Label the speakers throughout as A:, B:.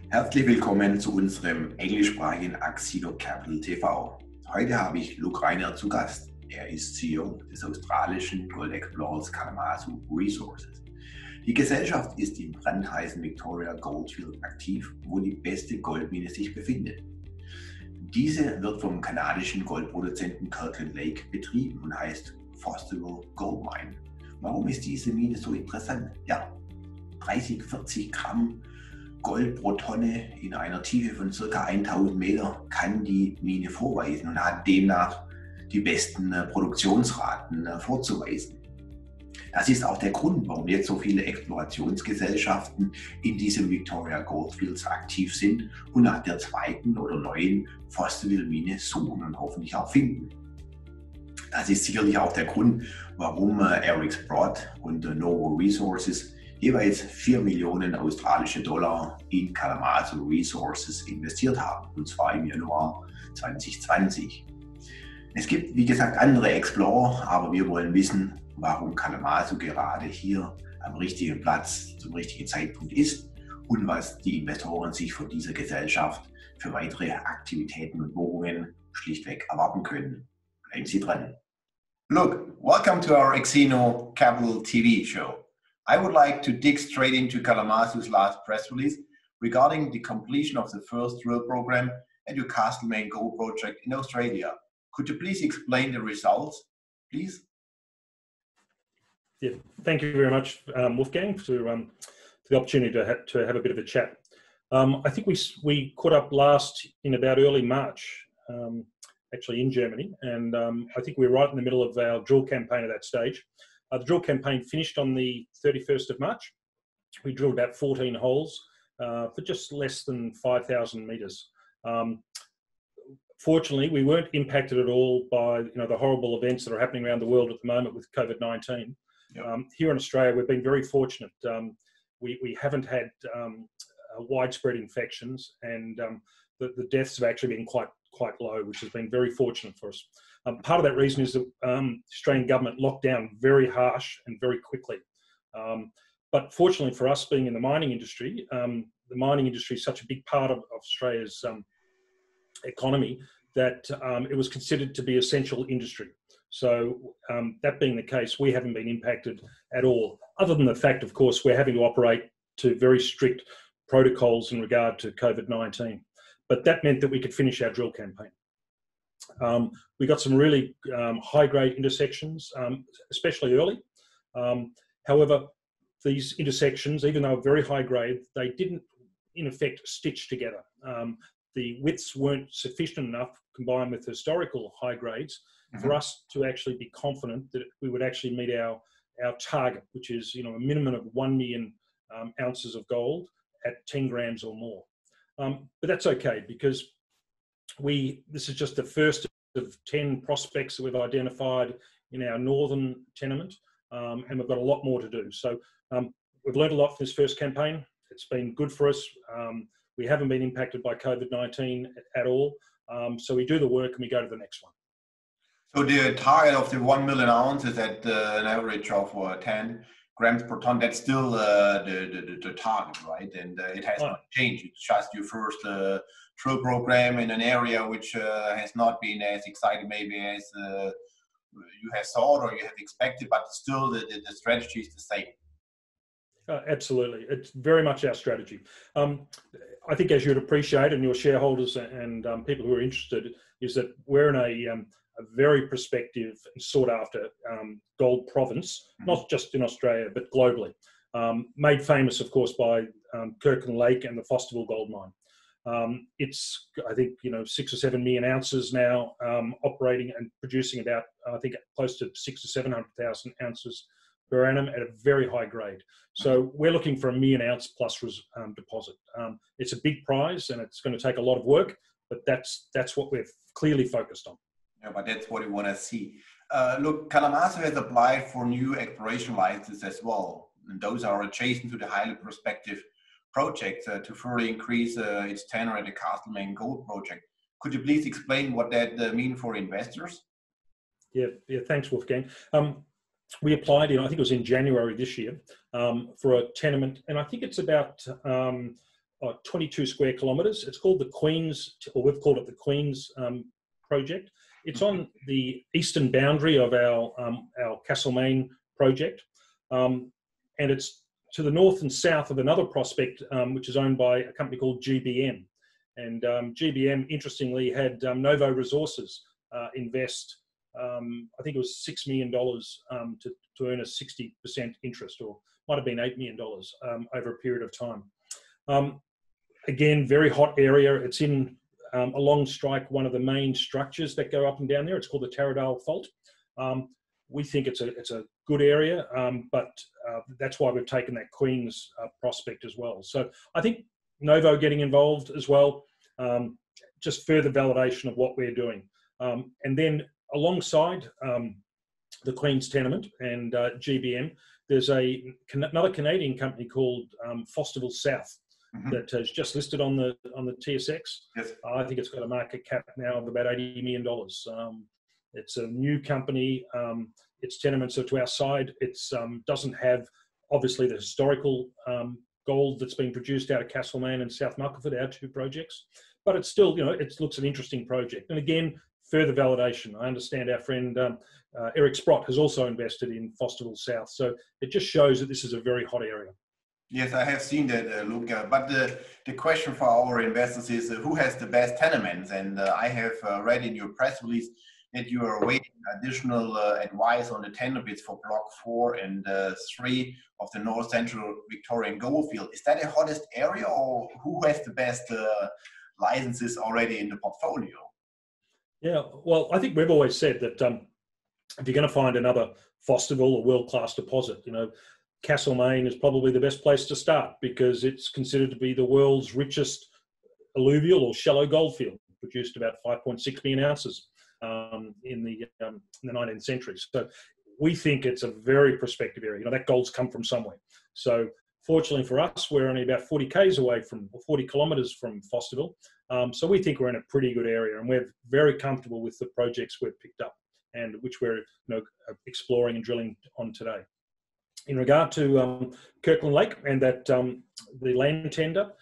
A: Herzlich willkommen zu unserem englischsprachigen Axino Capital TV. Heute habe ich Luke Reinehr zu Gast. Er ist CEO des australischen Gold Explorers Kalamazoo Resources. Die Gesellschaft ist im brandheißen Victoria-Goldfeld aktiv, wo die beste Goldmine sich befindet. Diese wird vom kanadischen Goldproduzenten Kirkland Lake betrieben und heißt Fosterville Mine. Warum ist diese Mine so interessant? Ja, 30-40 Gramm Gold pro Tonne in einer Tiefe von ca. 1000 Meter kann die Mine vorweisen und hat demnach die besten Produktionsraten vorzuweisen. Das ist auch der Grund, warum jetzt so viele Explorationsgesellschaften in diesem Victoria-Goldfeld aktiv sind und nach der zweiten oder neuen Fosterville Mine suchen und hoffentlich auch finden. Das ist sicherlich auch der Grund, warum Eric Broad und Novo Resources jeweils 4 Millionen australische Dollar in Kalamazoo Resources investiert haben, und zwar im Januar 2020. Es gibt, wie gesagt, andere Explorer, aber wir wollen wissen, warum Kalamazoo gerade hier am richtigen Platz zum richtigen Zeitpunkt ist und was die Investoren sich von dieser Gesellschaft für weitere Aktivitäten und Bohrungen schlichtweg erwarten können. Bleiben Sie dran. Look, welcome to our Axino Capital TV show. I would like to dig straight into Kalamazoo's last press release regarding the completion of the first drill program at your Castlemaine Gold project in Australia. Could you please explain the results, please?
B: Yeah, thank you very much, Wolfgang, for the opportunity to have a bit of a chat. I think we caught up last in about early March, actually in Germany, and I think we were right in the middle of our drill campaign at that stage. The drill campaign finished on the 31st of March. We drilled about 14 holes for just less than 5,000 metres. Fortunately, we weren't impacted at all by the horrible events that are happening around the world at the moment with COVID-19. Yep. Here in Australia, we've been very fortunate. We haven't had widespread infections, and the deaths have actually been quite low, which has been very fortunate for us. Part of that reason is that the Australian government locked down very harsh and very quickly. But fortunately for us, being in the mining industry, is such a big part of Australia's economy that it was considered to be essential industry. So that being the case, we haven't been impacted at all, other than the fact, of course, we're having to operate to very strict protocols in regard to COVID-19. But that meant that we could finish our drill campaign. We got some really high-grade intersections, especially early. However, these intersections, even though very high-grade, they didn't, in effect, stitch together. The widths weren't sufficient enough, combined with historical high grades, for us to actually be confident that we would actually meet our target, which is a minimum of 1 million ounces of gold at 10 grams or more. But that's okay, because this is just the first of 10 prospects that we've identified in our northern tenement, and we've got a lot more to do. So we've learned a lot from this first campaign. It's been good for us. We haven't been impacted by COVID-19 at all. So we do the work and we go to the next one.
A: So the target of the 1 million ounces at an average of 10 grams per ton, that's still the target, right? And it has not changed. It's just your first drill program in an area which has not been as exciting maybe as you have thought or you have expected, but still the strategy is the same.
B: Absolutely. It's very much our strategy. I think, as you'd appreciate, and your shareholders and people who are interested, is that we're in a very prospective and sought after gold province, not just in Australia, but globally. Made famous, of course, by Kirkland Lake and the Fosterville Gold Mine. It's, I think, 6 or 7 million ounces now, operating and producing about, I think, close to 600,000 to 700,000 ounces per annum at a very high grade. So we're looking for a 1 million ounce plus deposit. It's a big prize and it's going to take a lot of work, but that's what we're clearly focused on.
A: Yeah, but that's what we want to see. Look, Kalamazoo has applied for new exploration licenses as well, and those are adjacent to the highly prospective project to further increase its tenure at the Castlemaine Gold project. Could you please explain what that means for investors?
B: Yeah, thanks, Wolfgang. We applied I think it was in January this year, for a tenement, and I think it's about 22 square kilometres. It's called the Queen's, or we've called it the Queen's project. It's on the eastern boundary of our Castlemaine project, and it's to the north and south of another prospect which is owned by a company called GBM. And GBM, interestingly, had Novo Resources invest, I think it was $6 million to earn a 60% interest, or might have been $8 million over a period of time. Again, very hot area. It's in along strike one of the main structures that go up and down there. It's called the Taradale Fault. We think it's a good area, but that's why we've taken that Queen's prospect as well. So I think Novo getting involved as well, just further validation of what we're doing. And then alongside the Queen's tenement and GBM, there's another Canadian company called Fosterville South that has just listed on the TSX.
A: Yes.
B: I think it's got a market cap now of about $80 million. It's a new company. Its tenements are to our side. It doesn't have, obviously, the historical gold that's been produced out of Castlemaine and South Muckleford, our two projects. But it's still, it looks an interesting project. And again, further validation. I understand our friend Eric Sprott has also invested in Fosterville South. So it just shows that this is a very hot area.
A: Yes, I have seen that, Luke. But the question for our investors is who has the best tenements? And I have read in your press release that you are awaiting additional advice on the tender bids for Block 4 and 3 of the North Central Victorian Goldfield. Is that the hottest area, or who has the best licenses already in the portfolio?
B: Yeah, well, I think we've always said that if you're going to find another Fosterville or world-class deposit, Castlemaine is probably the best place to start because it's considered to be the world's richest alluvial or shallow goldfield, produced about 5.6 million ounces in the 19th century. So we think it's a very prospective area. That gold's come from somewhere. So fortunately for us, we're only about 40 k's away from, or 40 kilometres from Fosterville. So we think we're in a pretty good area, and we're very comfortable with the projects we've picked up and which we're exploring and drilling on today. In regard to Kirkland Lake and that the land tender,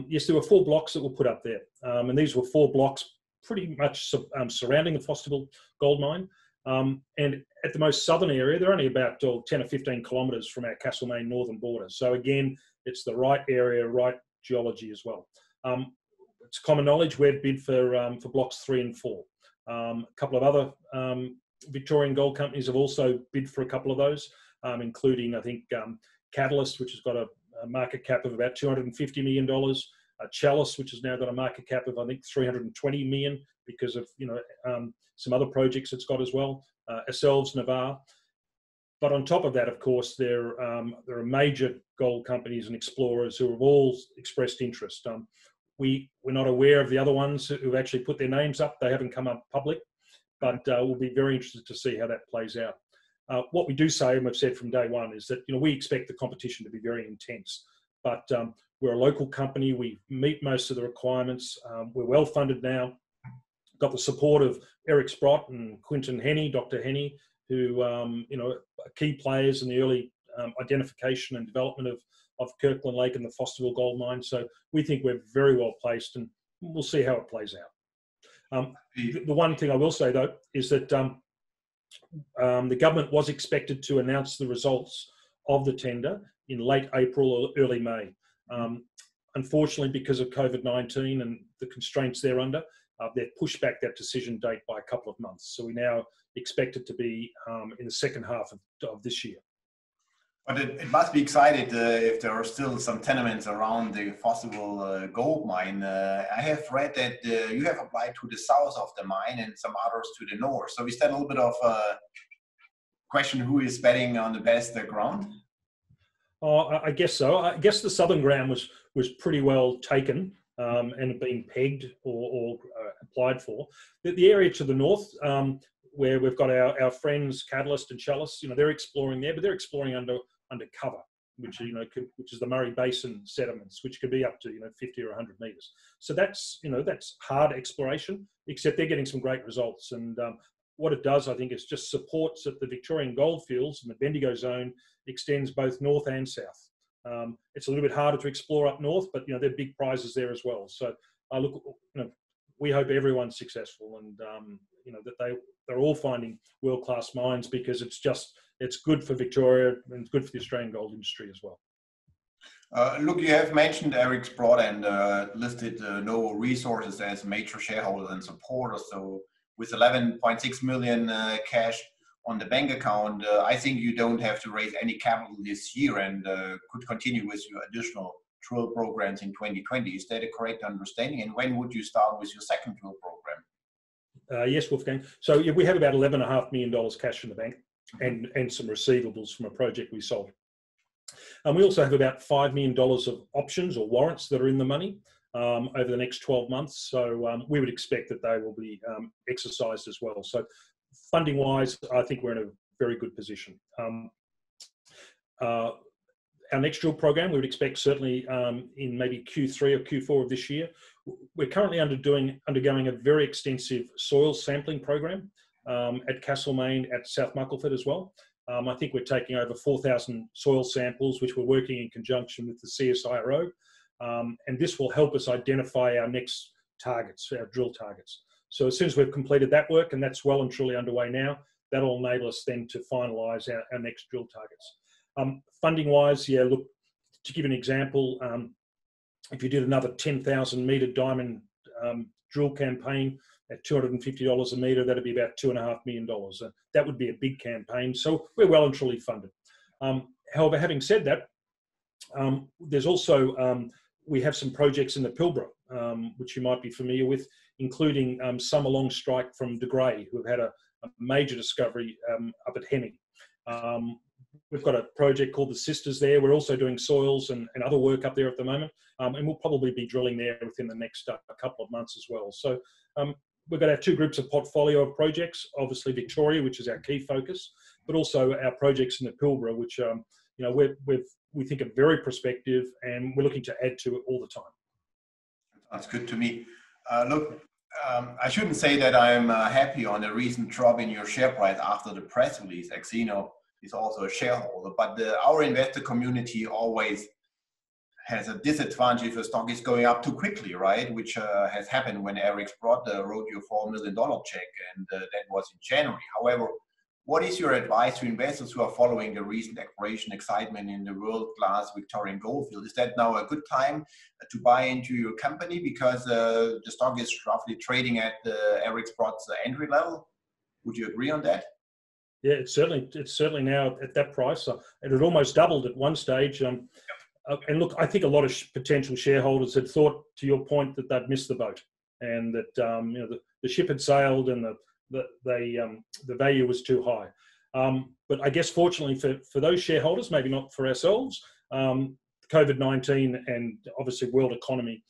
B: yes, there were 4 blocks that were put up there, and these were 4 blocks pretty much surrounding the Fosterville gold mine. And at the most southern area, they're only about 10 or 15 kilometres from our Castlemaine northern border. So again, it's the right area, right geology as well. It's common knowledge we've bid for blocks 3 and 4. A couple of other Victorian gold companies have also bid for a couple of those, including, I think, Catalyst, which has got a market cap of about $250 million. Chalice, which has now got a market cap of, I think, $320 million because of, some other projects it's got as well. Ourselves, Navarre. But on top of that, of course, there are major gold companies and explorers who have all expressed interest. We're not aware of the other ones who've actually put their names up. They haven't come up public, but we'll be very interested to see how that plays out. What we do say, and we've said from day one, is that we expect the competition to be very intense. But we're a local company. We meet most of the requirements. We're well funded now. Got the support of Eric Sprott and Quinton Henny, Dr. Henny, who are key players in the early identification and development of Kirkland Lake and the Fosterville gold mine. So we think we're very well placed, and we'll see how it plays out. The one thing I will say, though, is that the government was expected to announce the results of the tender in late April or early May. Unfortunately, because of COVID-19 and the constraints they're under, they've pushed back that decision date by a couple of months. So we now expect it to be in the second half of this year.
A: But it must be excited if there are still some tenements around the Fosterville gold mine. I have read that you have applied to the south of the mine and some others to the north. So is that a little bit of a question who is betting on the best ground?
B: I guess so. I guess the southern ground was pretty well taken and been pegged or applied for. The area to the north, where we've got our friends Catalyst and Chalice, they're exploring there, but they're exploring under cover, which is the Murray Basin sediments, which could be up to 50 or 100 meters. So that's hard exploration, except they're getting some great results. And what it does, I think, is just supports that the Victorian goldfields and the Bendigo Zone extends both north and south. It's a little bit harder to explore up north, but there are big prizes there as well. So look, we hope everyone's successful, and that they're all finding world-class mines, because it's good for Victoria and it's good for the Australian gold industry as well.
A: Look, you have mentioned Eric's Broad and listed Novo Resources as major shareholders and supporters. So with 11.6 million cash on the bank account, I think you don't have to raise any capital this year, and could continue with your additional drill programs in 2020. Is that a correct understanding? And when would you start with your second drill program?
B: Yes, Wolfgang. So we have about $11.5 million cash in the bank, and some receivables from a project we sold. And we also have about $5 million of options or warrants that are in the money over the next 12 months. So we would expect that they will be exercised as well. So funding wise, I think we're in a very good position. Our next drill program, we would expect certainly in maybe Q3 or Q4 of this year. We're currently undergoing a very extensive soil sampling program at Castlemaine at South Muckleford as well. I think we're taking over 4,000 soil samples, which we're working in conjunction with the CSIRO. And this will help us identify our next targets, our drill targets. So as soon as we've completed that work, and that's well and truly underway now, that'll enable us then to finalise our next drill targets. Funding wise, yeah, look, to give an example, if you did another 10,000 metre diamond drill campaign at $250 a metre, that'd be about $2.5 million. That would be a big campaign. So we're well and truly funded. However, having said that, there's also, we have some projects in the Pilbara, which you might be familiar with, including some along strike from De Grey, who have had a major discovery up at Hemming. We've got a project called the Sisters there. We're also doing soils and other work up there at the moment. And we'll probably be drilling there within the next couple of months as well. So we've got our two groups of portfolio of projects, obviously Victoria, which is our key focus, but also our projects in the Pilbara, which we think are very prospective, and we're looking to add to it all the time.
A: That's good to me. Look, I shouldn't say that I'm happy on the recent drop in your share price after the press release. Exino is also a shareholder, but our investor community always has a disadvantage if a stock is going up too quickly, right? Which has happened when Eric's Broad wrote you a $4 million check, and that was in January. However, what is your advice to investors who are following the recent exploration excitement in the world-class Victorian Goldfield? Is that now a good time to buy into your company, because the stock is roughly trading at Eric's Broad's entry level? Would you agree on that?
B: Yeah, it's certainly now at that price. It had almost doubled at one stage. And look, I think a lot of potential shareholders had thought, to your point, that they'd missed the boat, and that the ship had sailed, and the value was too high. But I guess fortunately for those shareholders, maybe not for ourselves, COVID-19 and obviously world economy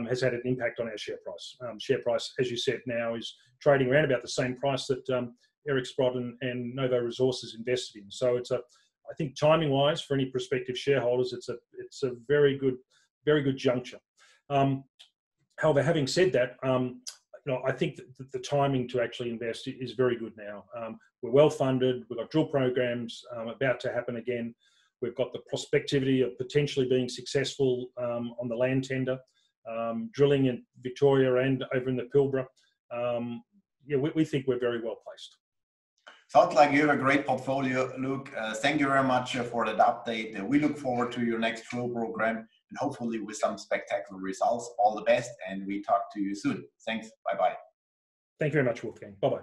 B: has had an impact on our share price. Share price, as you said, now is trading around about the same price that Eric's Broad and Novo Resources invested in. So I think timing wise, for any prospective shareholders, it's a very good juncture. However, having said that, I think that the timing to actually invest is very good now. We're well funded. We've got drill programs about to happen again. We've got the prospectivity of potentially being successful on the land tender, drilling in Victoria and over in the Pilbara. We think we're very well placed.
A: Sounds like you have a great portfolio, Luke. Thank you very much for that update. We look forward to your next drill program, and hopefully with some spectacular results. All the best, and we talk to you soon. Thanks. Bye-bye.
B: Thank you very much, Wolfgang. Bye-bye.